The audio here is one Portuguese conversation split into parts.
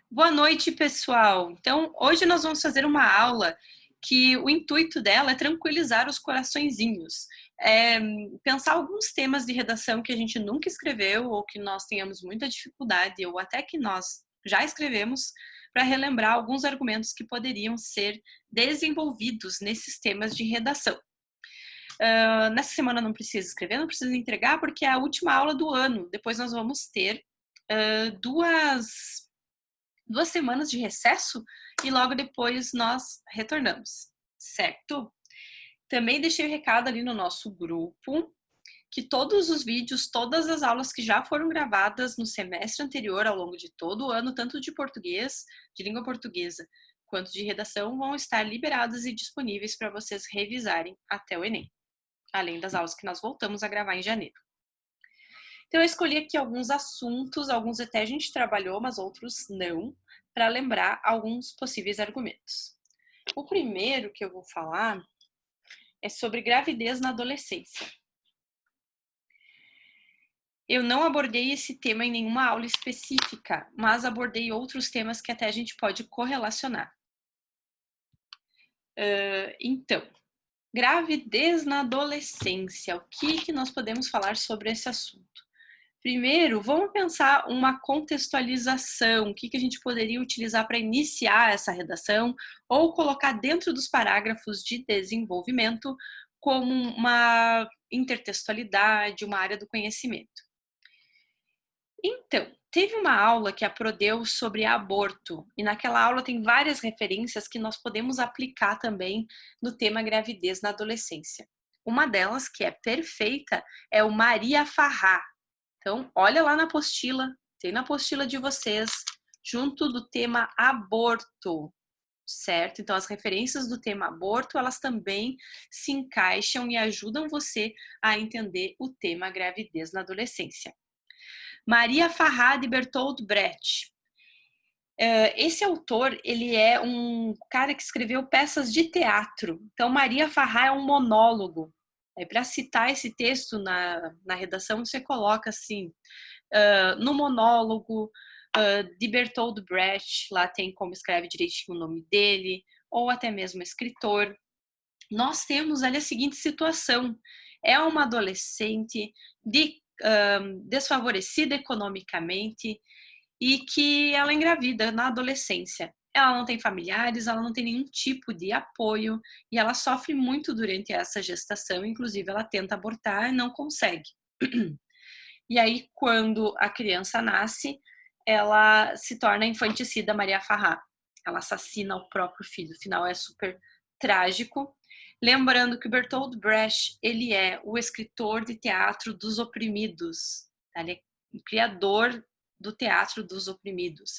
Boa noite, pessoal. Então, hoje nós vamos fazer uma aula que o intuito dela é tranquilizar os coraçõezinhos. Pensar alguns temas de redação que a gente nunca escreveu ou que nós tenhamos muita dificuldade ou até que nós já escrevemos para relembrar alguns argumentos que poderiam ser desenvolvidos nesses temas de redação. Nessa semana não precisa escrever, não precisa entregar porque é a última aula do ano. Depois nós vamos ter duas semanas de recesso e logo depois nós retornamos, certo? Também deixei o recado ali no nosso grupo que todos os vídeos, todas as aulas que já foram gravadas no semestre anterior, ao longo de todo o ano, tanto de português, de língua portuguesa, quanto de redação, vão estar liberadas e disponíveis para vocês revisarem até o Enem, além das aulas que nós voltamos a gravar em janeiro. Então, eu escolhi aqui alguns assuntos, alguns até a gente trabalhou, mas outros não, para lembrar alguns possíveis argumentos. O primeiro que eu vou falar é sobre gravidez na adolescência. Eu não abordei esse tema em nenhuma aula específica, mas abordei outros temas que até a gente pode correlacionar. Então, gravidez na adolescência. O que nós podemos falar sobre esse assunto? Primeiro, vamos pensar uma contextualização, o que a gente poderia utilizar para iniciar essa redação ou colocar dentro dos parágrafos de desenvolvimento como uma intertextualidade, uma área do conhecimento. Então, teve uma aula que a Pro deu sobre aborto e naquela aula tem várias referências que nós podemos aplicar também no tema gravidez na adolescência. Uma delas, que é perfeita, é o Maria Farrá. Então, olha lá na apostila, tem na apostila de vocês, junto do tema aborto, certo? Então, as referências do tema aborto, elas também se encaixam e ajudam você a entender o tema gravidez na adolescência. Maria Farrá de Bertolt Brecht. Esse autor, ele é um cara que escreveu peças de teatro. Então, Maria Farrá é um monólogo. Para citar esse texto na redação, você coloca assim, no monólogo de Bertolt Brecht, lá tem como escreve direitinho o nome dele, ou até mesmo escritor. Nós temos ali a seguinte situação: é uma adolescente desfavorecida economicamente e que ela engravida na adolescência. Ela não tem familiares, ela não tem nenhum tipo de apoio e ela sofre muito durante essa gestação, inclusive ela tenta abortar e não consegue. E aí, quando a criança nasce, ela se torna infanticida Maria Farrá. Ela assassina o próprio filho. O final é super trágico. Lembrando que o Bertolt Brecht, ele é o escritor de teatro dos oprimidos. Ele é o criador do teatro dos oprimidos,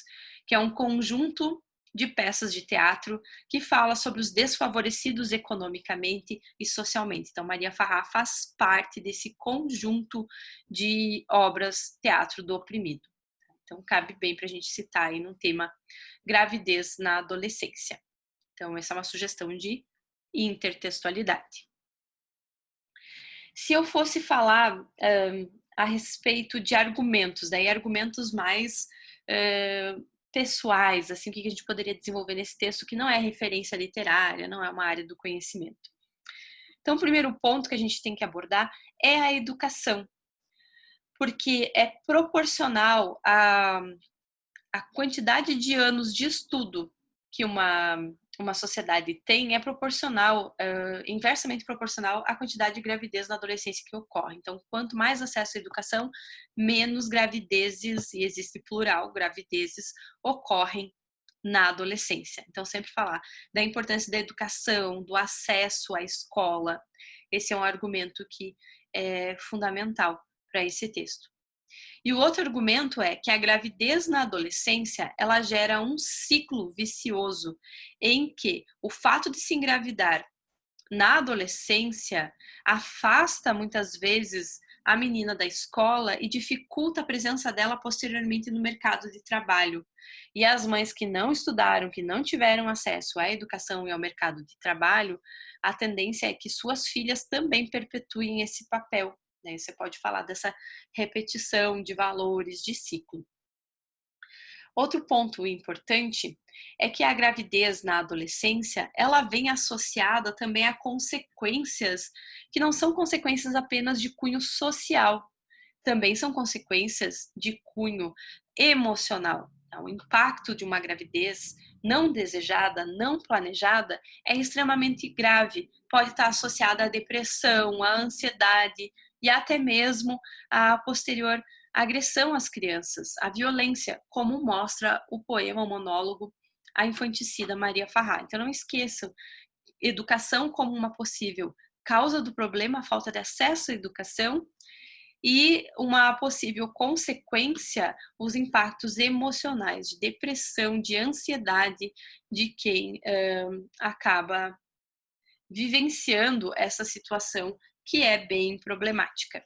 que é um conjunto de peças de teatro que fala sobre os desfavorecidos economicamente e socialmente. Então, Maria Farrá faz parte desse conjunto de obras teatro do oprimido. Então, cabe bem para a gente citar aí no tema gravidez na adolescência. Então, essa é uma sugestão de intertextualidade. Se eu fosse falar a respeito de argumentos, daí argumentos mais pessoais, assim, o que a gente poderia desenvolver nesse texto que não é referência literária, não é uma área do conhecimento. Então, o primeiro ponto que a gente tem que abordar é a educação, porque é proporcional à quantidade de anos de estudo que uma sociedade tem, é proporcional, inversamente proporcional à quantidade de gravidez na adolescência que ocorre. Então, quanto mais acesso à educação, menos gravidezes, e existe plural, gravidezes, ocorrem na adolescência. Então, sempre falar da importância da educação, do acesso à escola. Esse é um argumento que é fundamental para esse texto. E o outro argumento é que a gravidez na adolescência, ela gera um ciclo vicioso em que o fato de se engravidar na adolescência afasta muitas vezes a menina da escola e dificulta a presença dela posteriormente no mercado de trabalho. E as mães que não estudaram, que não tiveram acesso à educação e ao mercado de trabalho, a tendência é que suas filhas também perpetuem esse papel. Você pode falar dessa repetição de valores, de ciclo. Outro ponto importante é que a gravidez na adolescência, ela vem associada também a consequências que não são consequências apenas de cunho social, também são consequências de cunho emocional. Então, o impacto de uma gravidez não desejada, não planejada, é extremamente grave. Pode estar associada à depressão, à ansiedade e até mesmo à posterior agressão às crianças, à violência, como mostra o poema, o monólogo A Infanticida Maria Farrar. Então não esqueçam, educação como uma possível causa do problema, a falta de acesso à educação, e uma possível consequência, os impactos emocionais de depressão, de ansiedade de quem acaba vivenciando essa situação que é bem problemática.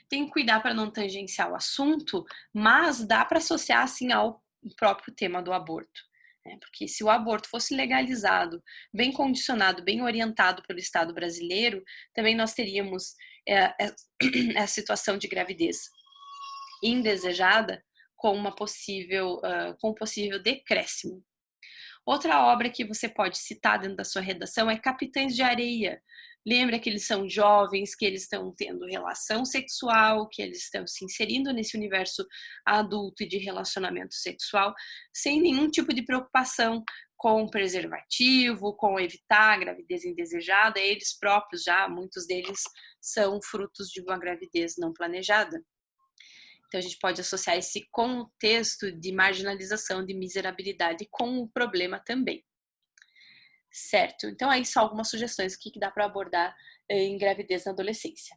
Tem que cuidar para não tangenciar o assunto, mas dá para associar assim ao próprio tema do aborto. Porque se o aborto fosse legalizado, bem condicionado, bem orientado pelo Estado brasileiro, também nós teríamos a situação de gravidez indesejada com com um possível decréscimo. Outra obra que você pode citar dentro da sua redação é Capitães de Areia. Lembra que eles são jovens, que eles estão tendo relação sexual, que eles estão se inserindo nesse universo adulto e de relacionamento sexual, sem nenhum tipo de preocupação com preservativo, com evitar a gravidez indesejada. Eles próprios já, muitos deles são frutos de uma gravidez não planejada. Então, a gente pode associar esse contexto de marginalização, de miserabilidade com o problema também. Certo? Então, aí só algumas sugestões que dá para abordar em gravidez na adolescência.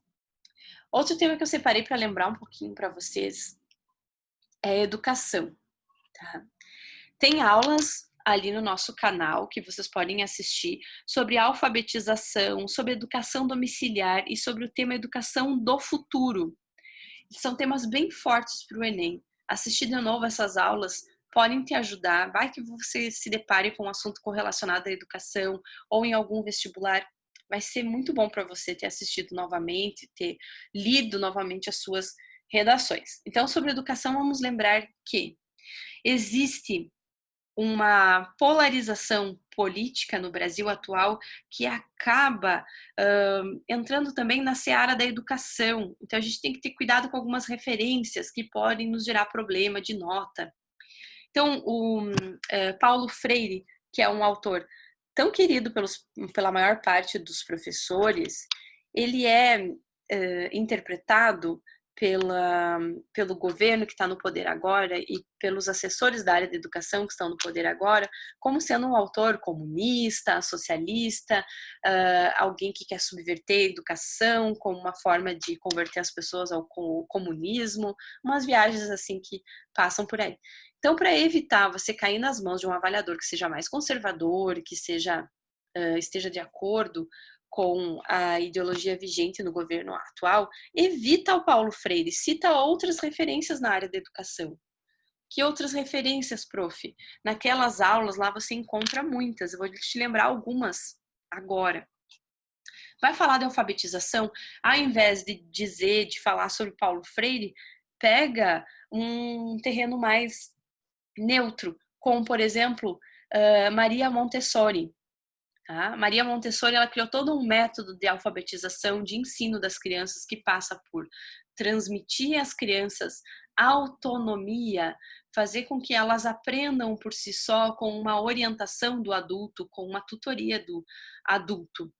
Outro tema que eu separei para lembrar um pouquinho para vocês é a educação. Tá? Tem aulas ali no nosso canal que vocês podem assistir sobre alfabetização, sobre educação domiciliar e sobre o tema educação do futuro. São temas bem fortes para o Enem. Assistir de novo essas aulas podem te ajudar. Vai que você se depare com um assunto correlacionado à educação ou em algum vestibular. Vai ser muito bom para você ter assistido novamente, ter lido novamente as suas redações. Então, sobre educação, vamos lembrar que existe uma polarização política no Brasil atual que acaba entrando também na seara da educação. Então, a gente tem que ter cuidado com algumas referências que podem nos gerar problema de nota. Então, o Paulo Freire, que é um autor tão querido pela maior parte dos professores, ele é interpretado pelo governo que está no poder agora e pelos assessores da área da educação que estão no poder agora, como sendo um autor comunista, socialista, alguém que quer subverter a educação como uma forma de converter as pessoas ao comunismo, umas viagens assim que passam por aí. Então, para evitar você cair nas mãos de um avaliador que seja mais conservador, que esteja de acordo com a ideologia vigente no governo atual, evita o Paulo Freire, cita outras referências na área da educação. Que outras referências, prof? Naquelas aulas lá você encontra muitas, eu vou te lembrar algumas agora. Vai falar de alfabetização, ao invés de falar sobre Paulo Freire, pega um terreno mais neutro, como, por exemplo, Maria Montessori. Tá? Maria Montessori ela criou todo um método de alfabetização, de ensino das crianças que passa por transmitir às crianças autonomia, fazer com que elas aprendam por si só, com uma orientação do adulto, com uma tutoria do adulto.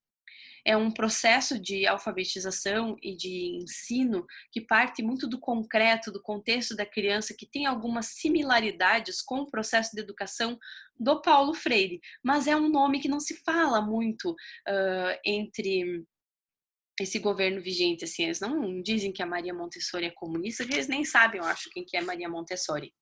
É um processo de alfabetização e de ensino que parte muito do concreto, do contexto da criança, que tem algumas similaridades com o processo de educação do Paulo Freire, mas é um nome que não se fala muito entre esse governo vigente, assim, eles não dizem que a Maria Montessori é comunista, eles nem sabem, eu acho, quem que é Maria Montessori.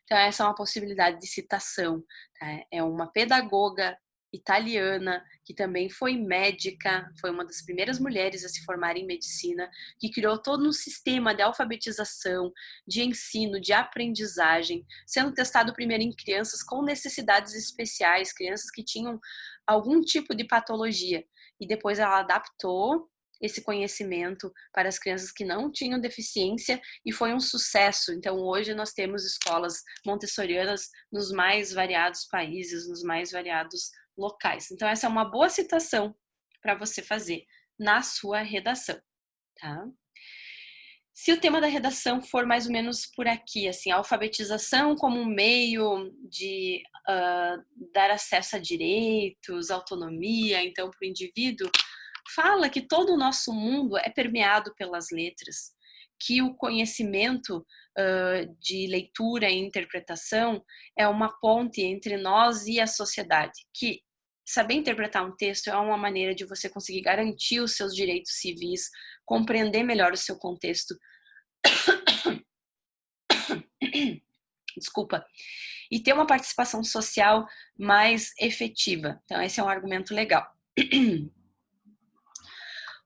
Então, essa é uma possibilidade de citação. Tá? É uma pedagoga italiana, que também foi médica, foi uma das primeiras mulheres a se formar em medicina, que criou todo um sistema de alfabetização, de ensino, de aprendizagem, sendo testado primeiro em crianças com necessidades especiais, crianças que tinham algum tipo de patologia. E depois ela adaptou esse conhecimento para as crianças que não tinham deficiência e foi um sucesso. Então, hoje nós temos escolas montessorianas nos mais variados países, nos mais variados locais. Então, essa é uma boa citação para você fazer na sua redação, tá? Se o tema da redação for mais ou menos por aqui, assim, a alfabetização como um meio de dar acesso a direitos, autonomia, então, para o indivíduo, fala que todo o nosso mundo é permeado pelas letras, que o conhecimento de leitura e interpretação é uma ponte entre nós e a sociedade, que saber interpretar um texto é uma maneira de você conseguir garantir os seus direitos civis, compreender melhor o seu contexto, desculpa, e ter uma participação social mais efetiva. Então, esse é um argumento legal.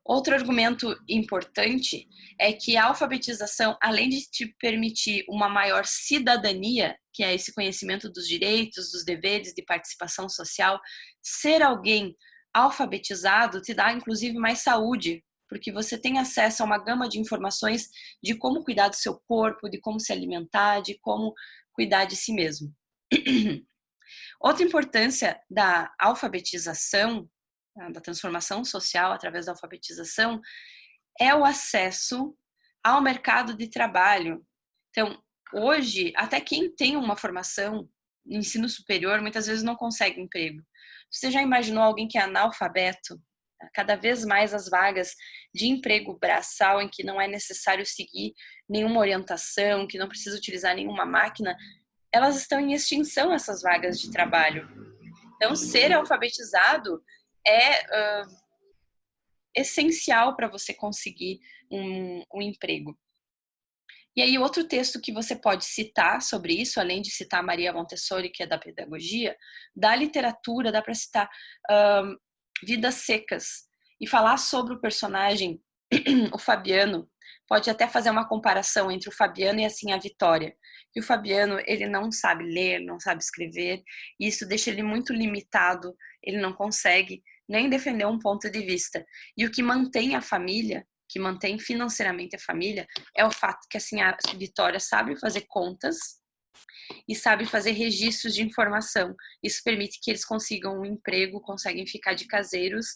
Outro argumento importante é que a alfabetização, além de te permitir uma maior cidadania, que é esse conhecimento dos direitos, dos deveres de participação social, ser alguém alfabetizado te dá inclusive mais saúde, porque você tem acesso a uma gama de informações de como cuidar do seu corpo, de como se alimentar, de como cuidar de si mesmo. Outra importância da alfabetização, da transformação social através da alfabetização, é o acesso ao mercado de trabalho. Então, hoje, até quem tem uma formação no ensino superior, muitas vezes não consegue emprego. Você já imaginou alguém que é analfabeto? Cada vez mais as vagas de emprego braçal, em que não é necessário seguir nenhuma orientação, que não precisa utilizar nenhuma máquina, elas estão em extinção, essas vagas de trabalho. Então, ser alfabetizado é essencial para você conseguir um emprego. E aí, outro texto que você pode citar sobre isso, além de citar Maria Montessori, que é da pedagogia, da literatura, dá para citar Vidas Secas, e falar sobre o personagem, o Fabiano. Pode até fazer uma comparação entre o Fabiano e assim a Vitória. E o Fabiano, ele não sabe ler, não sabe escrever, e isso deixa ele muito limitado, ele não consegue nem defender um ponto de vista. E o que mantém a família, que mantém financeiramente a família, é o fato que assim a Vitória sabe fazer contas e sabe fazer registros de informação. Isso permite que eles consigam um emprego, conseguem ficar de caseiros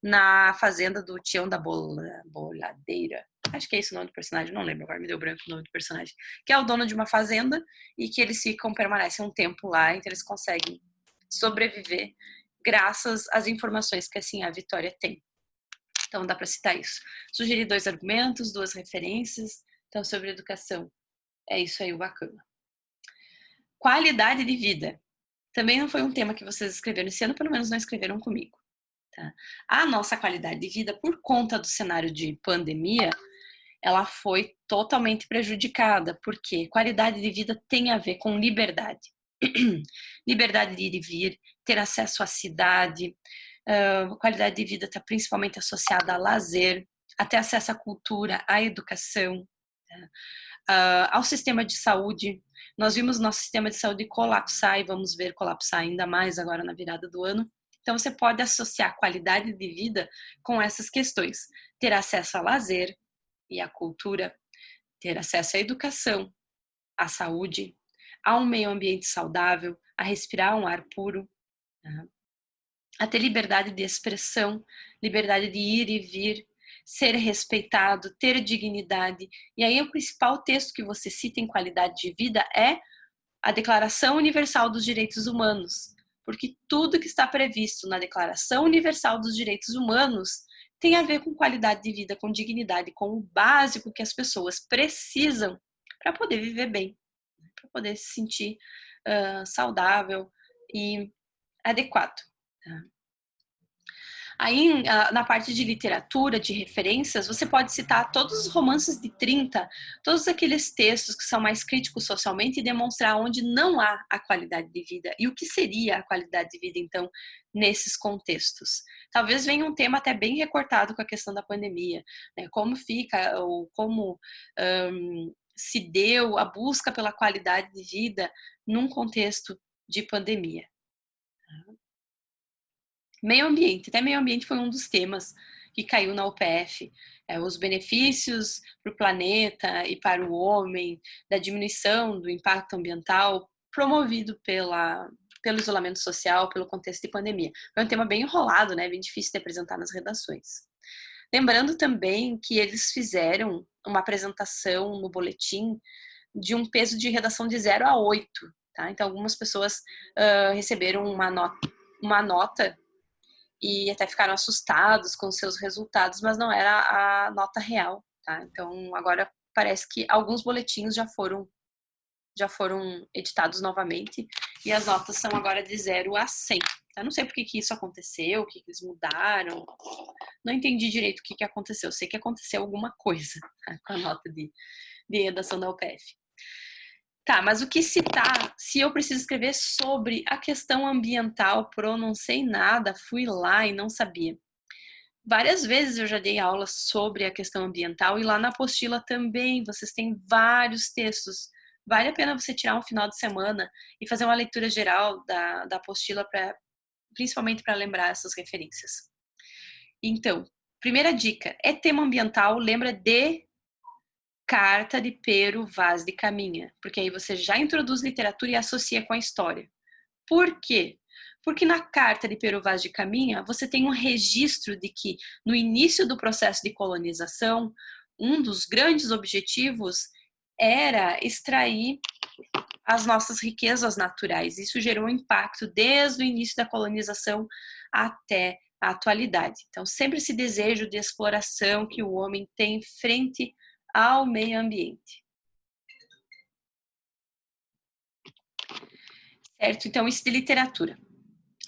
na fazenda do Tião da Boladeira. Acho que é esse o nome do personagem, não lembro, agora me deu branco o nome do personagem. Que é o dono de uma fazenda e que eles permanecem um tempo lá, então eles conseguem sobreviver graças às informações que assim a Vitória tem. Então dá para citar isso. Sugeri 2 argumentos, 2 referências. Então sobre educação, é isso aí o bacana. Qualidade de vida. Também não foi um tema que vocês escreveram esse ano, pelo menos não escreveram comigo. Tá? A nossa qualidade de vida, por conta do cenário de pandemia, ela foi totalmente prejudicada, porque qualidade de vida tem a ver com liberdade. Liberdade de ir e vir, ter acesso à cidade, qualidade de vida está principalmente associada a lazer, a ter acesso à cultura, à educação, ao sistema de saúde. Nós vimos nosso sistema de saúde colapsar e vamos ver colapsar ainda mais agora na virada do ano. Então, você pode associar qualidade de vida com essas questões. Ter acesso a lazer e à cultura, ter acesso à educação, à saúde, a um meio ambiente saudável, a respirar um ar puro, né? A ter liberdade de expressão, liberdade de ir e vir, ser respeitado, ter dignidade. E aí o principal texto que você cita em qualidade de vida é a Declaração Universal dos Direitos Humanos, porque tudo que está previsto na Declaração Universal dos Direitos Humanos tem a ver com qualidade de vida, com dignidade, com o básico que as pessoas precisam para poder viver bem, para poder se sentir saudável e adequado. Tá? Aí, na parte de literatura, de referências, você pode citar todos os romances de 30, todos aqueles textos que são mais críticos socialmente e demonstrar onde não há a qualidade de vida e o que seria a qualidade de vida, então, nesses contextos. Talvez venha um tema até bem recortado com a questão da pandemia, né? Como fica, ou como se deu a busca pela qualidade de vida num contexto de pandemia. Meio ambiente, até meio ambiente foi um dos temas que caiu na UPF, os benefícios para o planeta e para o homem, da diminuição do impacto ambiental promovido pelo isolamento social, pelo contexto de pandemia. É um tema bem enrolado, né? Bem difícil de apresentar nas redações. Lembrando também que eles fizeram uma apresentação no boletim de um peso de redação de 0 a 8, tá? Então, algumas pessoas receberam uma nota e até ficaram assustados com seus resultados, mas não era a nota real, tá? Então, agora parece que alguns boletins já foram editados novamente e as notas são agora de 0 a 100. Eu não sei por que isso aconteceu, o que eles mudaram, não entendi direito o que aconteceu. Sei que aconteceu alguma coisa, tá, com a nota de redação da UPF. Tá, mas o que citar? Se eu preciso escrever sobre a questão ambiental, não sei nada, fui lá e não sabia. Várias vezes eu já dei aula sobre a questão ambiental e lá na apostila também vocês têm vários textos. Vale a pena você tirar um final de semana e fazer uma leitura geral da apostila, principalmente para lembrar essas referências. Então, primeira dica, é tema ambiental, lembra de Carta de Pero Vaz de Caminha, porque aí você já introduz literatura e associa com a história. Por quê? Porque na Carta de Pero Vaz de Caminha você tem um registro de que no início do processo de colonização, um dos grandes objetivos era extrair as nossas riquezas naturais. Isso gerou um impacto desde o início da colonização até a atualidade. Então, sempre esse desejo de exploração que o homem tem frente ao meio ambiente. Certo? Então, isso de literatura.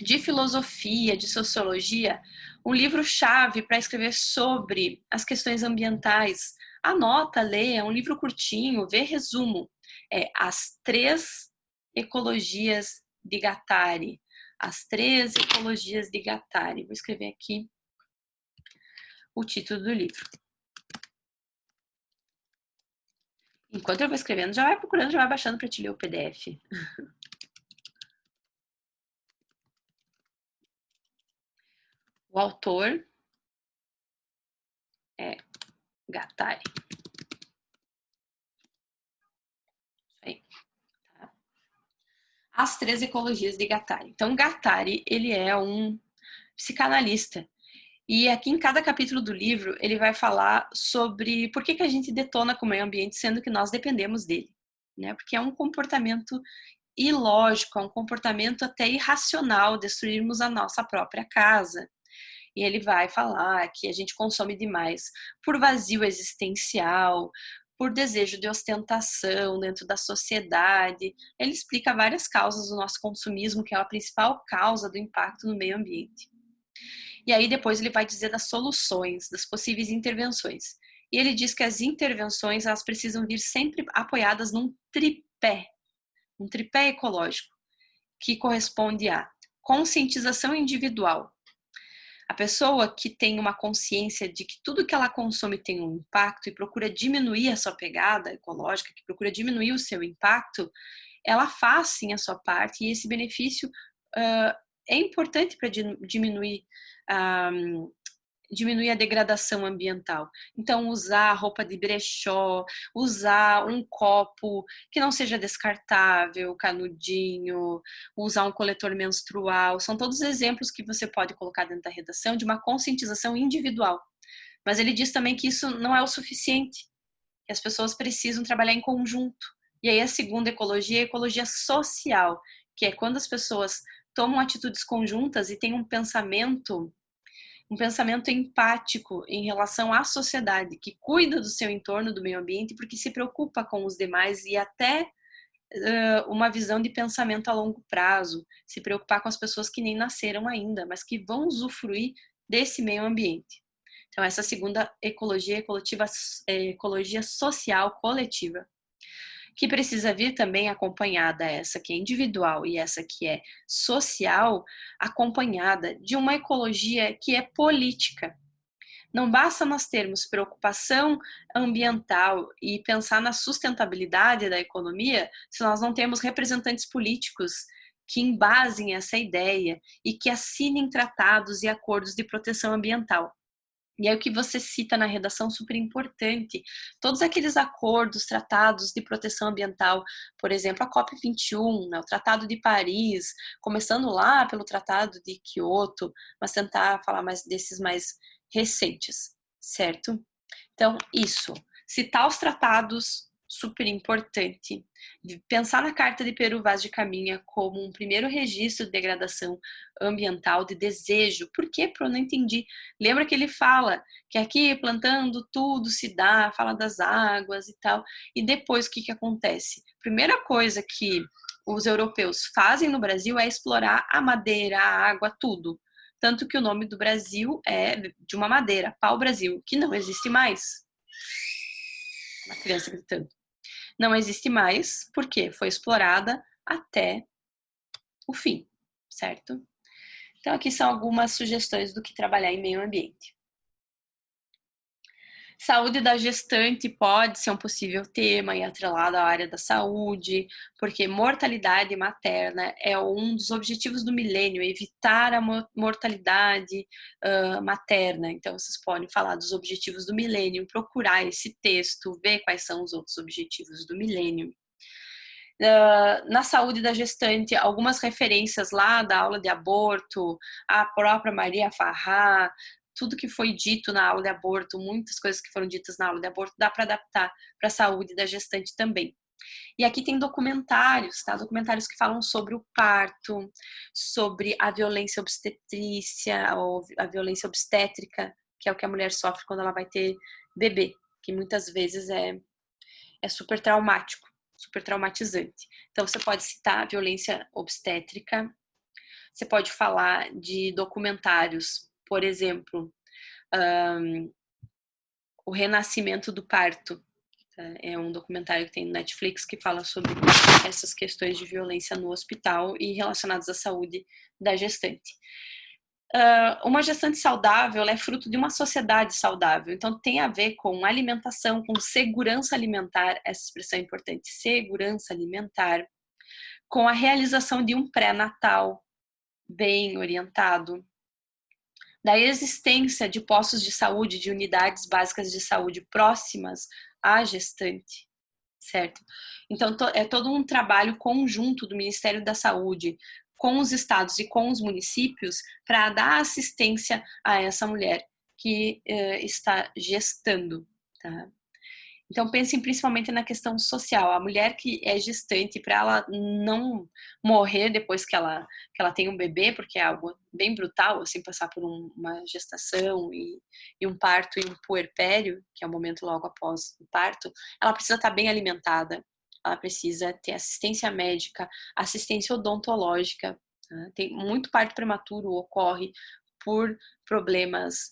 De filosofia, de sociologia, um livro-chave para escrever sobre as questões ambientais. Anota, lê, é um livro curtinho, vê resumo. É As Três Ecologias de Guattari. As Três Ecologias de Guattari. Vou escrever aqui o título do livro. Enquanto eu vou escrevendo, já vai procurando, já vai baixando para te ler o PDF. O autor é Guattari. Aí, tá? As Três Ecologias de Guattari. Então, Guattari, ele é um psicanalista. E aqui em cada capítulo do livro, ele vai falar sobre por que a gente detona com o meio ambiente, sendo que nós dependemos dele, né? Porque é um comportamento ilógico, é um comportamento até irracional destruirmos a nossa própria casa. E ele vai falar que a gente consome demais por vazio existencial, por desejo de ostentação dentro da sociedade. Ele explica várias causas do nosso consumismo, que é a principal causa do impacto no meio ambiente. E aí depois ele vai dizer das soluções, das possíveis intervenções. E ele diz que as intervenções, elas precisam vir sempre apoiadas num tripé ecológico, que corresponde à conscientização individual. A pessoa que tem uma consciência de que tudo que ela consome tem um impacto e procura diminuir a sua pegada ecológica, que procura diminuir o seu impacto, ela faz sim a sua parte e esse benefício é importante para diminuir a degradação ambiental. Então, usar roupa de brechó, usar um copo que não seja descartável, canudinho, usar um coletor menstrual, são todos exemplos que você pode colocar dentro da redação de uma conscientização individual. Mas ele diz também que isso não é o suficiente, que as pessoas precisam trabalhar em conjunto. E aí a segunda ecologia é a ecologia social, que é quando as pessoas tomam atitudes conjuntas e têm um pensamento empático em relação à sociedade, que cuida do seu entorno, do meio ambiente, porque se preocupa com os demais e até uma visão de pensamento a longo prazo, se preocupar com as pessoas que nem nasceram ainda, mas que vão usufruir desse meio ambiente. Então, essa segunda ecologia, ecologia social coletiva, que precisa vir também acompanhada, essa que é individual e essa que é social, acompanhada de uma ecologia que é política. Não basta nós termos preocupação ambiental e pensar na sustentabilidade da economia se nós não temos representantes políticos que embasem essa ideia e que assinem tratados e acordos de proteção ambiental. E aí o que você cita na redação, super importante, todos aqueles acordos, tratados de proteção ambiental, por exemplo, a COP21, né, o Tratado de Paris, começando lá pelo Tratado de Kyoto, mas tentar falar mais desses mais recentes, certo? Então, isso, citar os tratados, super importante. Pensar na Carta de Peru Vaz de Caminha como um primeiro registro de degradação ambiental, de desejo. Por quê, Pro? Não entendi. Lembra que ele fala que aqui plantando tudo se dá, fala das águas e tal. E depois o que acontece? Primeira coisa que os europeus fazem no Brasil é explorar a madeira, a água, tudo. Tanto que o nome do Brasil é de uma madeira, pau-brasil, que não existe mais. Uma criança gritando. Não existe mais, porque foi explorada até o fim, certo? Então, aqui são algumas sugestões do que trabalhar em meio ambiente. Saúde da gestante pode ser um possível tema e atrelado à área da saúde, porque mortalidade materna é um dos objetivos do milênio, evitar a mortalidade materna. Então, vocês podem falar dos objetivos do milênio, procurar esse texto, ver quais são os outros objetivos do milênio. Na saúde da gestante, algumas referências lá da aula de aborto, a própria Maria Farrá, tudo que foi dito na aula de aborto, muitas coisas que foram ditas na aula de aborto, dá para adaptar para a saúde da gestante também. E aqui tem documentários, tá? Documentários que falam sobre o parto, sobre a violência obstetrícia, ou a violência obstétrica, que é o que a mulher sofre quando ela vai ter bebê, que muitas vezes é super traumático, super traumatizante. Então, você pode citar a violência obstétrica, você pode falar de documentários, por exemplo, O Renascimento do Parto. É um documentário que tem no Netflix que fala sobre essas questões de violência no hospital e relacionadas à saúde da gestante. Uma gestante saudável é fruto de uma sociedade saudável, então tem a ver com alimentação, com segurança alimentar, essa expressão é importante, segurança alimentar, com a realização de um pré-natal bem orientado, da existência de postos de saúde, de unidades básicas de saúde próximas à gestante, certo? Então, é todo um trabalho conjunto do Ministério da Saúde com os estados e com os municípios para dar assistência a essa mulher que está gestando, tá? Então, pensem principalmente na questão social. A mulher que é gestante, para ela não morrer depois que ela tem um bebê, porque é algo bem brutal, assim, passar por uma gestação e um parto e um puerpério, que é o momento logo após o parto, ela precisa estar bem alimentada, ela precisa ter assistência médica, assistência odontológica. Tá? Tem muito parto prematuro ocorre por problemas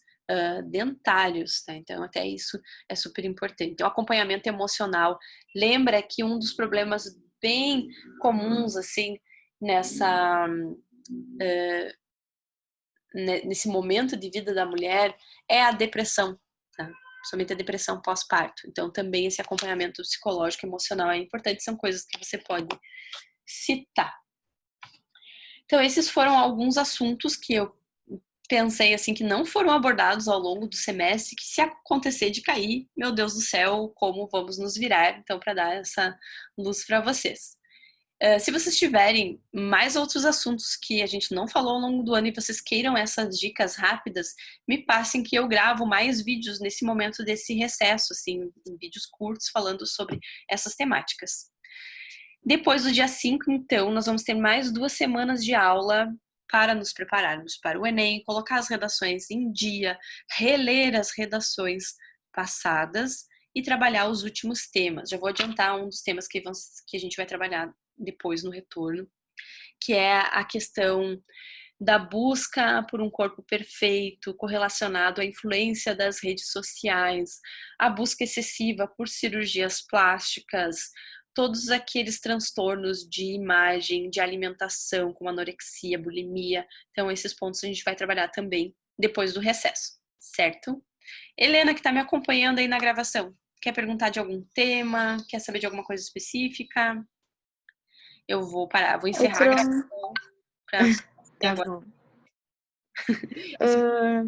dentários, tá? Então até isso é super importante. Então, acompanhamento emocional. Lembra que um dos problemas bem comuns, assim, nesse momento de vida da mulher é a depressão, tá? Principalmente a depressão pós-parto. Então, também esse acompanhamento psicológico e emocional é importante, são coisas que você pode citar. Então, esses foram alguns assuntos que eu pensei assim que não foram abordados ao longo do semestre, que se acontecer de cair, meu Deus do céu, como vamos nos virar, então para dar essa luz para vocês. Se vocês tiverem mais outros assuntos que a gente não falou ao longo do ano e vocês queiram essas dicas rápidas, me passem que eu gravo mais vídeos nesse momento desse recesso, assim, vídeos curtos falando sobre essas temáticas. Depois do dia 5, então, nós vamos ter mais 2 semanas de aula para nos prepararmos para o Enem, colocar as redações em dia, reler as redações passadas e trabalhar os últimos temas. Já vou adiantar um dos temas que a gente vai trabalhar depois no retorno, que é a questão da busca por um corpo perfeito, correlacionado à influência das redes sociais, a busca excessiva por cirurgias plásticas, todos aqueles transtornos de imagem, de alimentação, como anorexia, bulimia. Então, esses pontos a gente vai trabalhar também depois do recesso, certo? Helena, que está me acompanhando aí na gravação, quer perguntar de algum tema? Quer saber de alguma coisa específica? Eu vou parar, vou encerrar a gravação para você Tá agora. bom. Ah,